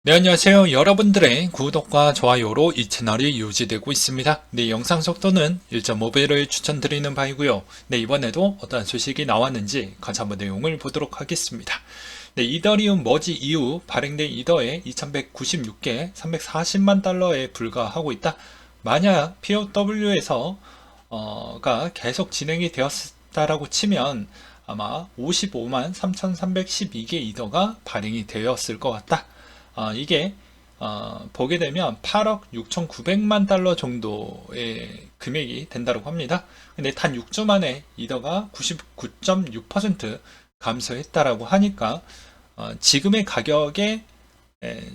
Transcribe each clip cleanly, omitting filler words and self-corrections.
네, 안녕하세요. 여러분들의 구독과 좋아요로 이 채널이 유지되고 있습니다. 네, 영상 속도는 1.5배를 추천드리는 바이고요. 네, 이번에도 어떤 소식이 나왔는지 같이 한번 내용을 보도록 하겠습니다. 네, 이더리움 머지 이후 발행된 이더의 2196개 340만 달러에 불과하고 있다. 만약 POW에서 가 계속 진행이 되었다라고 치면 아마 55만 3312개 이더가 발행이 되었을 것 같다. 이게 보게 되면 8억 6,900만 달러 정도의 금액이 된다고 합니다. 근데 단 6주 만에 이더가 99.6% 감소했다라고 하니까 지금의 가격에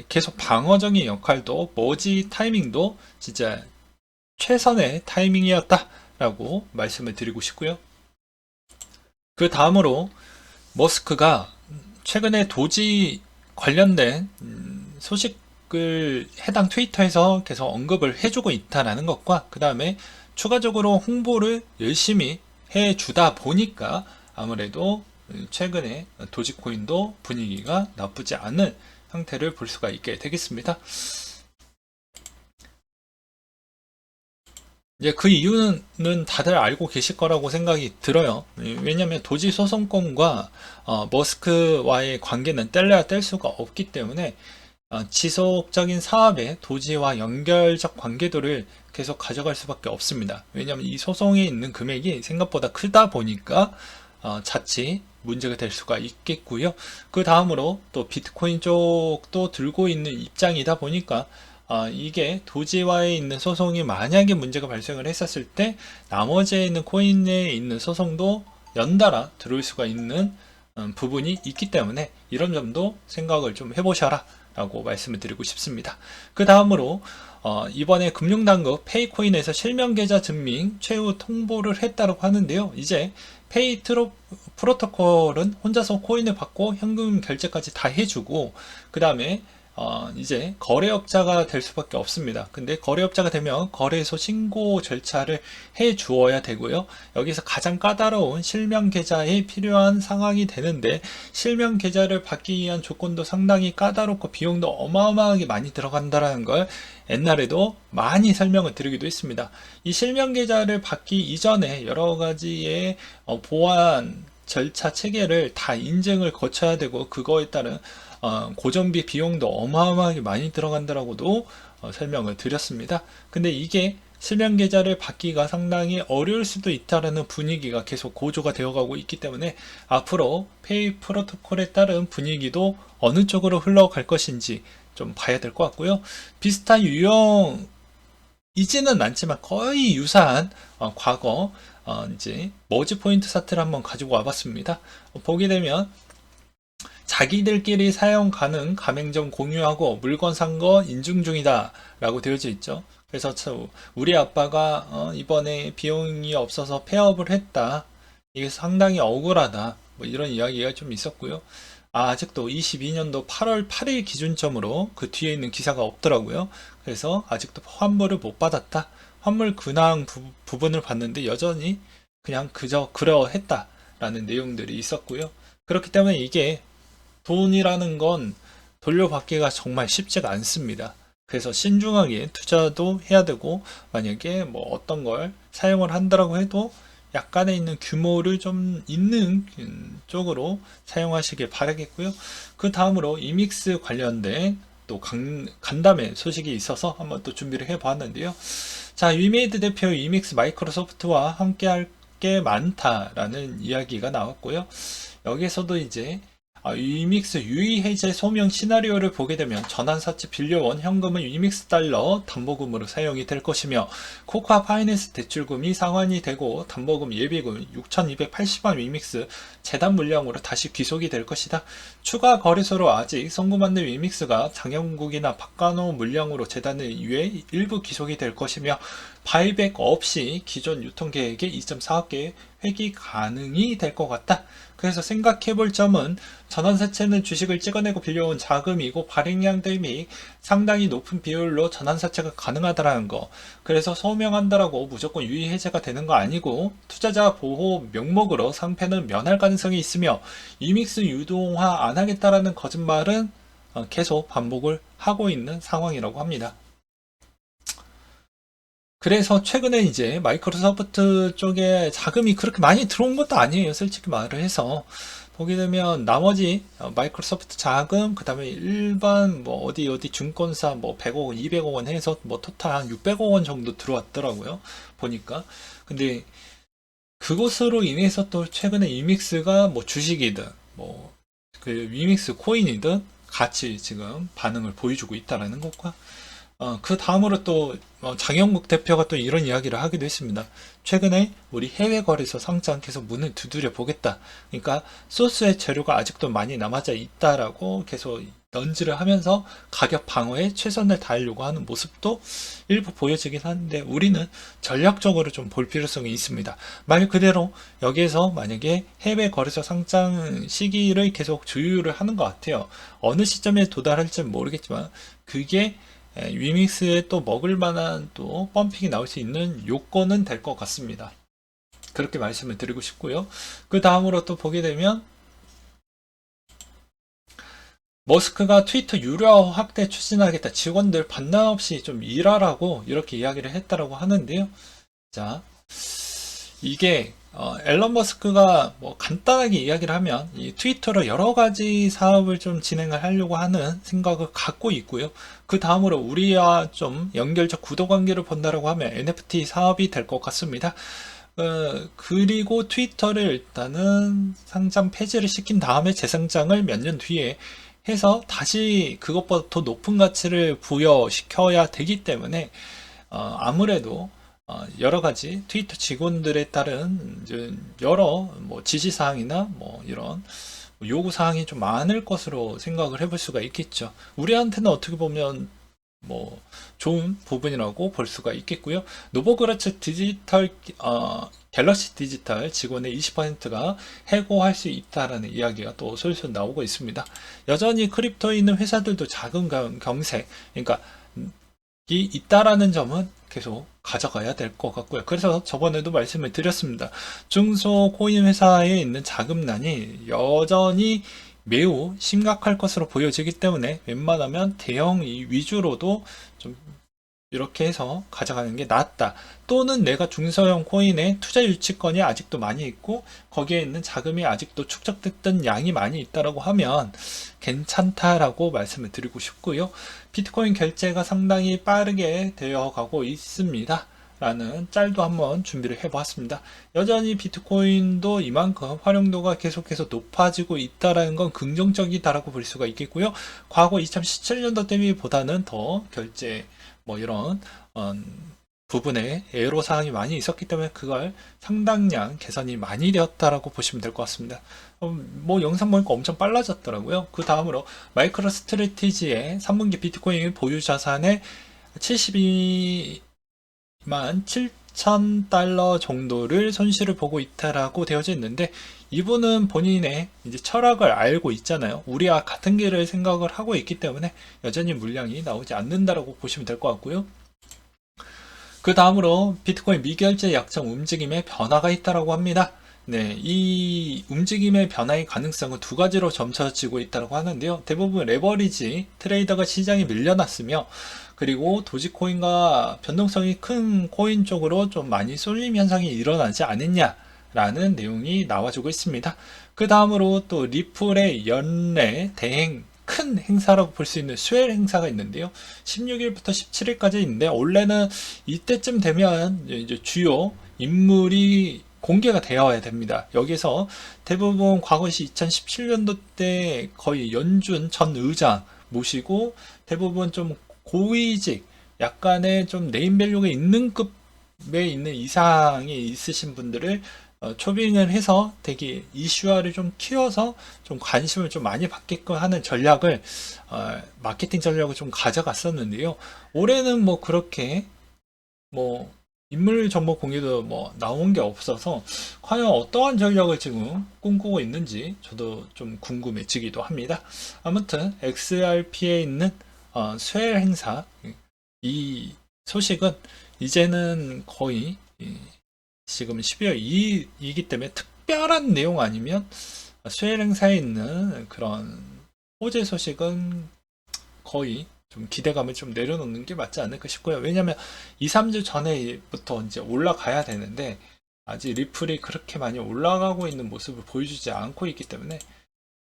계속 방어적인 역할도 머지 타이밍도 진짜 최선의 타이밍이었다라고 말씀을 드리고 싶고요. 그 다음으로 머스크가 최근에 도지 관련된 소식을 해당 트위터에서 계속 언급을 해주고 있다라는 것과 그 다음에 추가적으로 홍보를 열심히 해주다 보니까 아무래도 최근에 도지코인도 분위기가 나쁘지 않은 형태를 볼 수가 있게 되겠습니다. 이제 그 이유는 다들 알고 계실 거라고 생각이 들어요. 왜냐하면 도지 소송권과 머스크와의 관계는 뗄래야 뗄 수가 없기 때문에 지속적인 사업에 도지와 연결적 관계도를 계속 가져갈 수밖에 없습니다. 왜냐하면 이 소송에 있는 금액이 생각보다 크다 보니까 자칫 문제가 될 수가 있겠고요. 그 다음으로 또 비트코인 쪽도 들고 있는 입장이다 보니까 이게 도지와에 있는 소송이 만약에 문제가 발생을 했었을 때 나머지에 있는 코인에 있는 소송도 연달아 들어올 수가 있는 부분이 있기 때문에 이런 점도 생각을 좀 해보셔라 라고 말씀을 드리고 싶습니다. 그 다음으로 이번에 금융당국 페이코인에서 실명 계좌 증명 최후 통보를 했다고 하는데요. 이제 페이 프로토콜은 혼자서 코인을 받고 현금 결제까지 다 해주고 그 다음에 이제 거래업자가 될 수밖에 없습니다. 근데 거래업자가 되면 거래소 신고 절차를 해 주어야 되고요. 여기서 가장 까다로운 실명 계좌에 필요한 상황이 되는데 실명 계좌를 받기 위한 조건도 상당히 까다롭고 비용도 어마어마하게 많이 들어간다는 걸 옛날에도 많이 설명을 드리기도 했습니다. 이 실명 계좌를 받기 이전에 여러 가지의 보안 절차 체계를 다 인증을 거쳐야 되고 그거에 따른 고정비 비용도 어마어마하게 많이 들어간다라고도 설명을 드렸습니다. 근데 이게 실명 계좌를 받기가 상당히 어려울 수도 있다라는 분위기가 계속 고조가 되어가고 있기 때문에 앞으로 페이 프로토콜에 따른 분위기도 어느 쪽으로 흘러갈 것인지 좀 봐야 될 것 같고요. 비슷한 유형이지는 않지만 거의 유사한 과거 이제 머지 포인트 사태를 한번 가지고 와봤습니다. 보게 되면 자기들끼리 사용 가능 가맹점 공유하고 물건 산 거 인증 중이다 라고 되어져 있죠. 그래서 우리 아빠가 이번에 비용이 없어서 폐업을 했다. 이게 상당히 억울하다. 뭐 이런 이야기가 좀 있었고요. 아직도 22년도 8월 8일 기준점으로 그 뒤에 있는 기사가 없더라고요. 그래서 아직도 환불을 못 받았다. 환불 근황 부분을 봤는데 여전히 그냥 그저 그러했다라는 내용들이 있었고요. 그렇기 때문에 이게 돈이라는 건 돌려받기가 정말 쉽지가 않습니다. 그래서 신중하게 투자도 해야 되고 만약에 뭐 어떤 걸 사용을 한다라고 해도 약간의 있는 규모를 좀 있는 쪽으로 사용하시길 바라겠고요. 그 다음으로 이믹스 관련된 또 간담회 소식이 있어서 한번 또 준비를 해 보았는데요. 자, 위메이드 대표 이믹스 마이크로소프트와 함께 할 게 많다라는 이야기가 나왔고요. 여기에서도 이제 위믹스 유의 해제 소명 시나리오를 보게 되면 전환사채 빌려온 현금은 위믹스 달러 담보금으로 사용이 될 것이며 코코아 파이낸스 대출금이 상환이 되고 담보금 예비금 6,280만 위믹스 재단 물량으로 다시 귀속이 될 것이다. 추가 거래소로 아직 선고 안된 위믹스가 장영국이나 박간호 물량으로 재단을 위해 일부 귀속이 될 것이며 바이백 없이 기존 유통계획의 2.4개 회기 가능이 될 것 같다. 그래서 생각해 볼 점은 전환사채는 주식을 찍어내고 빌려온 자금이고 발행량 대비 상당히 높은 비율로 전환사채가 가능하다라는 거. 그래서 소명한다라고 무조건 유의해제가 되는 거 아니고 투자자 보호 명목으로 상패는 면할 가능성이 있으며 이믹스 유동화 안 하겠다라는 거짓말은 계속 반복을 하고 있는 상황이라고 합니다. 그래서 최근에 이제 마이크로소프트 쪽에 자금이 그렇게 많이 들어온 것도 아니에요. 솔직히 말을 해서. 보게 되면 나머지 마이크로소프트 자금, 그 다음에 일반 뭐 어디 증권사 뭐 100억 원, 200억 원 해서 뭐 토탈 한 600억 원 정도 들어왔더라고요. 보니까. 근데 그것으로 인해서 또 최근에 이믹스가 뭐 주식이든 뭐 그 이믹스 코인이든 같이 지금 반응을 보여주고 있다라는 것과 그 다음으로 또 장영국 대표가 또 이런 이야기를 하기도 했습니다. 최근에 우리 해외 거래소 상장 계속 문을 두드려 보겠다. 그러니까 소스의 재료가 아직도 많이 남아져 있다라고 계속 런지를 하면서 가격 방어에 최선을 다하려고 하는 모습도 일부 보여지긴 하는데 우리는 전략적으로 좀 볼 필요성이 있습니다. 말 그대로 여기에서 만약에 해외 거래소 상장 시기를 계속 조율을 하는 것 같아요. 어느 시점에 도달할지는 모르겠지만 그게 위믹스에 또 먹을 만한 또 펌핑이 나올 수 있는 요건은 될 것 같습니다. 그렇게 말씀을 드리고 싶고요. 그 다음으로 또 보게 되면 머스크가 트위터 유료 확대 추진하겠다. 직원들 반납 없이 좀 일하라고 이렇게 이야기를 했다라고 하는데요. 자, 이게 앨런 머스크가 뭐 간단하게 이야기를 하면 이 트위터로 여러 가지 사업을 좀 진행을 하려고 하는 생각을 갖고 있고요. 그 다음으로 우리와 좀 연결적 구도 관계를 본다라고 하면 NFT 사업이 될 것 같습니다. 그리고 트위터를 일단은 상장 폐지를 시킨 다음에 재상장을 몇 년 뒤에 해서 다시 그것보다 더 높은 가치를 부여시켜야 되기 때문에 아무래도 여러 가지 트위터 직원들에 따른 여러 뭐 지시사항이나 뭐 이런 요구사항이 좀 많을 것으로 생각을 해볼 수가 있겠죠. 우리한테는 어떻게 보면 뭐 좋은 부분이라고 볼 수가 있겠고요. 노보그라츠 디지털 갤럭시 디지털 직원의 20%가 해고할 수 있다라는 이야기가 또 솔솔 나오고 있습니다. 여전히 크립토에 있는 회사들도 작은 경색, 그러니까 이 있다라는 점은 계속 가져가야 될 것 같고요. 그래서 저번에도 말씀을 드렸습니다. 중소 코인 회사에 있는 자금난이 여전히 매우 심각할 것으로 보여지기 때문에 웬만하면 대형 위주로도 좀 이렇게 해서 가져가는 게 낫다. 또는 내가 중소형 코인에 투자 유치권이 아직도 많이 있고 거기에 있는 자금이 아직도 축적됐던 양이 많이 있다라고 하면 괜찮다라고 말씀을 드리고 싶고요. 비트코인 결제가 상당히 빠르게 되어 가고 있습니다. 라는 짤도 한번 준비를 해보았습니다. 여전히 비트코인도 이만큼 활용도가 계속해서 높아지고 있다는 건 긍정적이다라고 볼 수가 있겠고요. 과거 2017년도 대비보다는 더 결제 뭐 이런 부분에 애로사항이 많이 있었기 때문에 그걸 상당량 개선이 많이 되었다라고 보시면 될 것 같습니다. 뭐 영상 보니까 엄청 빨라졌더라고요. 그 다음으로 마이크로 스트래티지의 3분기 비트코인 보유 자산의 72만 7천 달러 정도를 손실을 보고 있다라고 되어져 있는데 이분은 본인의 이제 철학을 알고 있잖아요. 우리와 같은 길을 생각을 하고 있기 때문에 여전히 물량이 나오지 않는다라고 보시면 될 것 같고요. 그 다음으로 비트코인 미결제 약정 움직임에 변화가 있다라고 합니다. 네, 이 움직임의 변화의 가능성은 두 가지로 점쳐지고 있다고 하는데요. 대부분 레버리지 트레이더가 시장에 밀려났으며 그리고 도지코인과 변동성이 큰 코인 쪽으로 좀 많이 쏠림 현상이 일어나지 않았냐라는 내용이 나와주고 있습니다. 그 다음으로 또 리플의 연례 대행 큰 행사라고 볼 수 있는 스웰 행사가 있는데요. 16일부터 17일까지 있는데 원래는 이때쯤 되면 이제 주요 인물이 공개가 되어야 됩니다. 여기서 대부분 과거시 2017년도 때 거의 연준 전 의장 모시고 대부분 좀 고위직 약간의 좀 네임밸류가 있는 급에 있는 이상이 있으신 분들을 초빙을 해서 되게 이슈화를 좀 키워서 좀 관심을 좀 많이 받게끔 하는 전략을 마케팅 전략을 좀 가져갔었는데요. 올해는 뭐 그렇게 뭐 인물 정보 공개도 뭐 나온 게 없어서 과연 어떠한 전략을 지금 꿈꾸고 있는지 저도 좀 궁금해지기도 합니다. 아무튼 XRP에 있는 스웰 행사 이 소식은 이제는 거의 지금 12월 2일이기 때문에 특별한 내용 아니면 스웰 행사에 있는 그런 호재 소식은 거의 좀 기대감을 좀 내려놓는 게 맞지 않을까 싶고요. 왜냐면 2, 3주 전에부터 이제 올라가야 되는데 아직 리플이 그렇게 많이 올라가고 있는 모습을 보여주지 않고 있기 때문에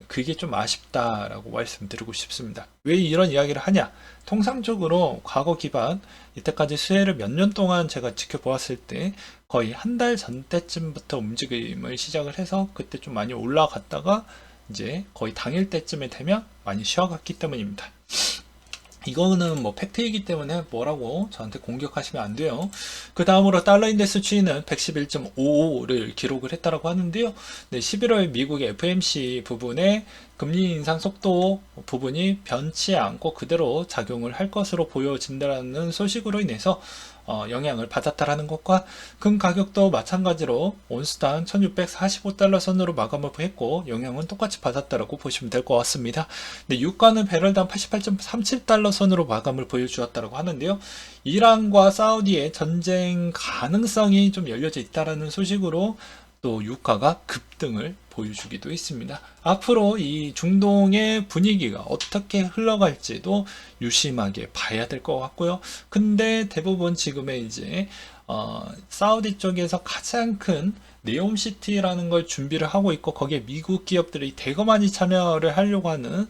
그게 좀 아쉽다라고 말씀드리고 싶습니다. 왜 이런 이야기를 하냐? 통상적으로 과거 기반 이때까지 수혜를 몇 년 동안 제가 지켜보았을 때 거의 한 달 전 때쯤부터 움직임을 시작을 해서 그때 좀 많이 올라갔다가 이제 거의 당일 때쯤에 되면 많이 쉬어갔기 때문입니다. 이거는 뭐 팩트이기 때문에 뭐라고 저한테 공격하시면 안 돼요. 그 다음으로 달러 인덱스 추이는 111.55를 기록을 했다라고 하는데요. 네, 11월 미국의 FMC 부분에 금리 인상 속도 부분이 변치 않고 그대로 작용을 할 것으로 보여진다는 소식으로 인해서 영향을 받았다라는 것과 금 가격도 마찬가지로 온스당 1645달러 선으로 마감을 했고 영향은 똑같이 받았다라고 보시면 될 것 같습니다. 네, 유가는 배럴당 88.37달러 선으로 마감을 보여주었다라고 하는데요. 이란과 사우디의 전쟁 가능성이 좀 열려져 있다라는 소식으로 또 유가가 급등을 보여주기도 했습니다. 앞으로 이 중동의 분위기가 어떻게 흘러갈지도 유심하게 봐야 될 것 같고요. 근데 대부분 지금의 이제 사우디 쪽에서 가장 큰 네옴시티라는 걸 준비를 하고 있고 거기에 미국 기업들이 대거 많이 참여를 하려고 하는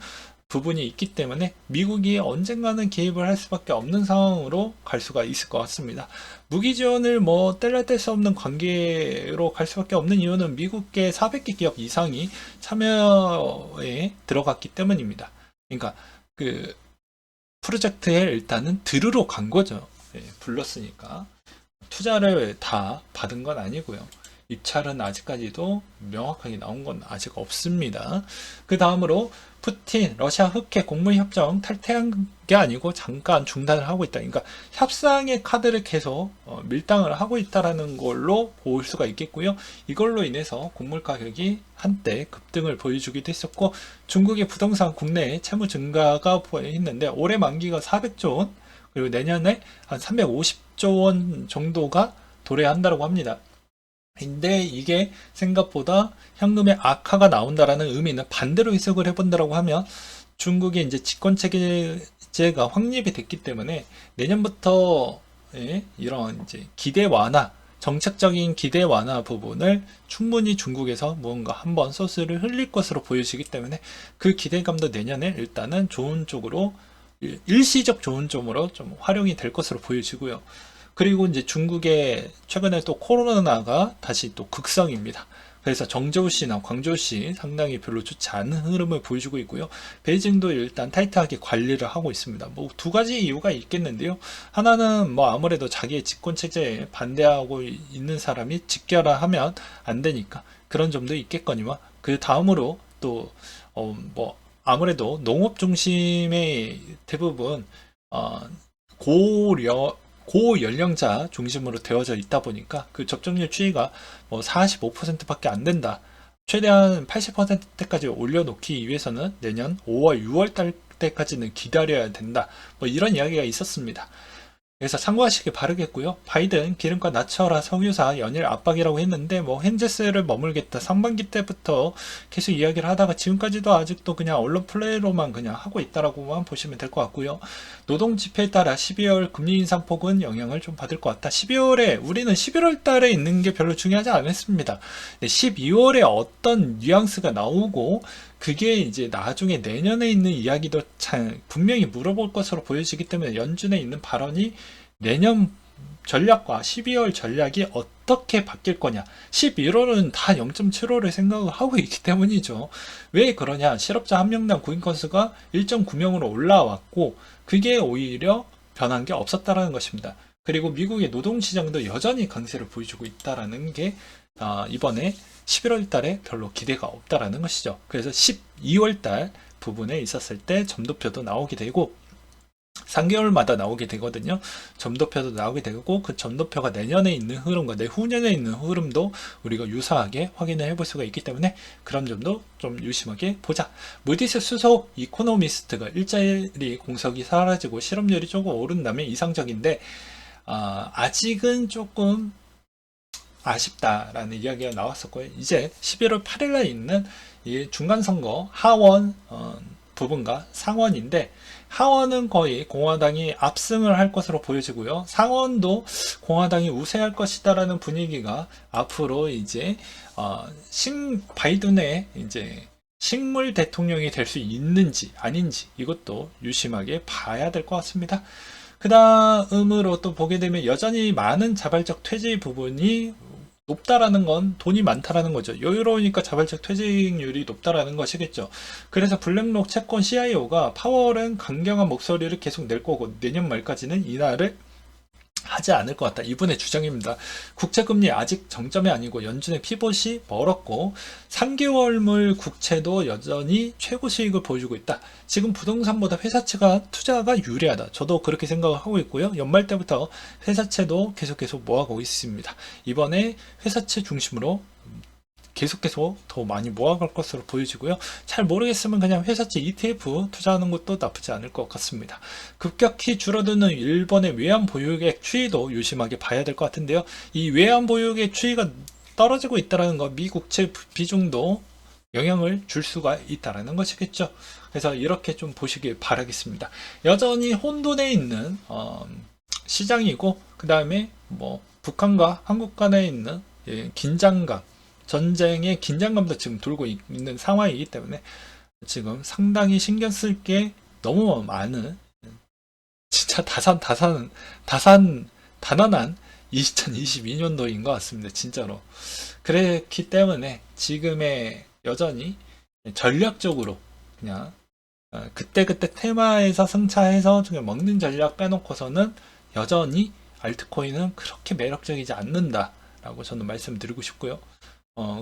부분이 있기 때문에 미국이 언젠가는 개입을 할 수밖에 없는 상황으로 갈 수가 있을 것 같습니다. 무기 지원을 뭐 뗄래뗄 수 없는 관계로 갈 수밖에 없는 이유는 미국계 400개 기업 이상이 참여에 들어갔기 때문입니다. 그러니까 그 프로젝트에 일단은 들으러 간 거죠. 예, 불렀으니까 투자를 다 받은 건 아니고요. 입찰은 아직까지도 명확하게 나온 건 아직 없습니다. 그 다음으로 푸틴, 러시아 흑해 공무협정 탈퇴한 게 아니고 잠깐 중단을 하고 있다. 그러니까 협상의 카드를 계속 밀당을 하고 있다라는 걸로 볼 수가 있겠고요. 이걸로 인해서 곡물 가격이 한때 급등을 보여주기도 했었고 중국의 부동산 국내 채무 증가가 보였는데 올해 만기가 400조 원 그리고 내년에 한 350조 원 정도가 도래한다고 합니다. 근데 이게 생각보다 현금의 악화가 나온다라는 의미는 반대로 해석을 해본다라고 하면 중국의 이제 집권 체제가 확립이 됐기 때문에 내년부터 이런 이제 기대 완화, 정책적인 기대 완화 부분을 충분히 중국에서 무언가 한번 소스를 흘릴 것으로 보여지기 때문에 그 기대감도 내년에 일단은 좋은 쪽으로 일시적 좋은 쪽으로 좀 활용이 될 것으로 보여지고요. 그리고 이제 중국의 최근에 또 코로나가 다시 또 극성입니다. 그래서 정저우시나 광저우시 상당히 별로 좋지 않은 흐름을 보여주고 있고요. 베이징도 일단 타이트하게 관리를 하고 있습니다. 뭐 두 가지 이유가 있겠는데요. 하나는 뭐 아무래도 자기의 집권 체제에 반대하고 있는 사람이 직결하면 안 되니까 그런 점도 있겠거니와 그 다음으로 또 뭐 아무래도 농업 중심의 대부분 고연령자 중심으로 되어져 있다 보니까 그 접종률 추이가 뭐 45%밖에 안 된다. 최대한 80%대까지 올려놓기 위해서는 내년 5월, 6월 달 때까지는 기다려야 된다. 뭐 이런 이야기가 있었습니다. 그래서 참고하시기 바르겠고요. 바이든 기름값 낮춰라 석유사 연일 압박이라고 했는데 뭐 현재세를 머물겠다 상반기 때부터 계속 이야기를 하다가 지금까지도 아직도 그냥 언론 플레이로만 그냥 하고 있다라고만 보시면 될 것 같고요. 노동 지표에 따라 12월 금리 인상폭은 영향을 좀 받을 것 같다. 12월에 우리는 11월 달에 있는 게 별로 중요하지 않았습니다. 12월에 어떤 뉘앙스가 나오고 그게 이제 나중에 내년에 있는 이야기도 참 분명히 물어볼 것으로 보여지기 때문에 연준에 있는 발언이 내년 전략과 12월 전략이 어떻게 바뀔 거냐. 11월은 다 0.75를 생각을 하고 있기 때문이죠. 왜 그러냐. 실업자 한 명당 구인 건수가 1.9명으로 올라왔고 그게 오히려 변한 게 없었다라는 것입니다. 그리고 미국의 노동시장도 여전히 강세를 보여주고 있다라는 게 이번에 11월 달에 별로 기대가 없다라는 것이죠. 그래서 12월 달 부분에 있었을 때 점도표도 나오게 되고 3개월마다 나오게 되거든요. 점도표도 나오게 되고 그 점도표가 내년에 있는 흐름과 내후년에 있는 흐름도 우리가 유사하게 확인을 해볼 수가 있기 때문에 그런 점도 좀 유심하게 보자. 무디스 수석 이코노미스트가 일자리 공석이 사라지고 실업률이 조금 오른다면 이상적인데 아직은 조금 아쉽다라는 이야기가 나왔었고요. 이제 11월 8일에 있는 이 중간선거 하원 부분과 상원인데 하원은 거의 공화당이 압승을 할 것으로 보여지고요. 상원도 공화당이 우세할 것이다라는 분위기가 앞으로 이제 바이든의 이제 식물 대통령이 될 수 있는지 아닌지 이것도 유심하게 봐야 될 것 같습니다. 그 다음으로 또 보게 되면 여전히 많은 자발적 퇴직 부분이 높다라는 건 돈이 많다라는 거죠. 여유로우니까 자발적 퇴직률이 높다라는 것이겠죠. 그래서 블랙록 채권 CIO가 파월은 강경한 목소리를 계속 낼 거고 내년 말까지는 인하를 하지 않을 것 같다. 이분의 주장입니다. 국채금리 아직 정점이 아니고 연준의 피봇이 멀었고 3개월물 국채도 여전히 최고 수익을 보여주고 있다. 지금 부동산보다 회사채가 투자가 유리하다. 저도 그렇게 생각을 하고 있고요. 연말 때부터 회사채도 계속 모아가고 있습니다. 이번에 회사채 중심으로 계속 더 많이 모아갈 것으로 보여지고요. 잘 모르겠으면 그냥 회사채 ETF 투자하는 것도 나쁘지 않을 것 같습니다. 급격히 줄어드는 일본의 외환 보유액 추이도 유심하게 봐야 될 것 같은데요. 이 외환 보유액 추이가 떨어지고 있다는 거, 미국채 비중도 영향을 줄 수가 있다는 것이겠죠. 그래서 이렇게 좀 보시길 바라겠습니다. 여전히 혼돈에 있는 시장이고, 그 다음에 뭐 북한과 한국 간에 있는 긴장감, 전쟁의 긴장감도 지금 돌고 있는 상황이기 때문에 지금 상당히 신경 쓸 게 너무 많은, 진짜 단안한 2022년도인 것 같습니다. 진짜로. 그렇기 때문에 지금의 여전히 전략적으로 그냥 그때그때 테마에서 승차해서 그냥 먹는 전략 빼놓고서는 여전히 알트코인은 그렇게 매력적이지 않는다라고 저는 말씀드리고 싶고요.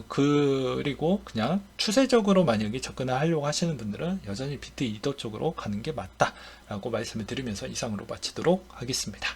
그리고 그냥 추세적으로 만약에 접근하려고 하시는 분들은 여전히 비트 이더 쪽으로 가는 게 맞다라고 말씀을 드리면서 이상으로 마치도록 하겠습니다.